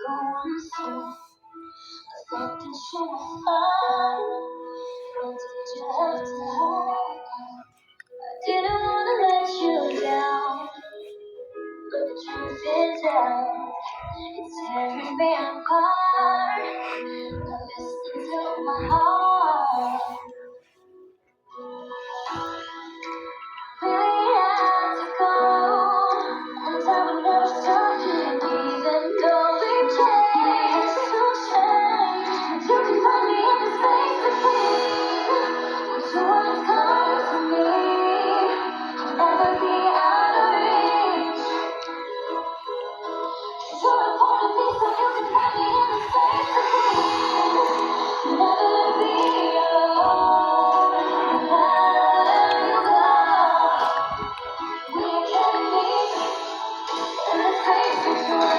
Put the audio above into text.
going through something so fun. What did you have to hide? I didn't wanna let you down, but the truth is out. It's tearing me apart. Now listen to my heart. Really had to go. And I would never stop you, even though we changed. So strange. You can find me in the space between. When someone comes to me, I'll never be out of reach. So important me, so you can find me in the space between. Never be alone. Never you go. We can meet in the space between.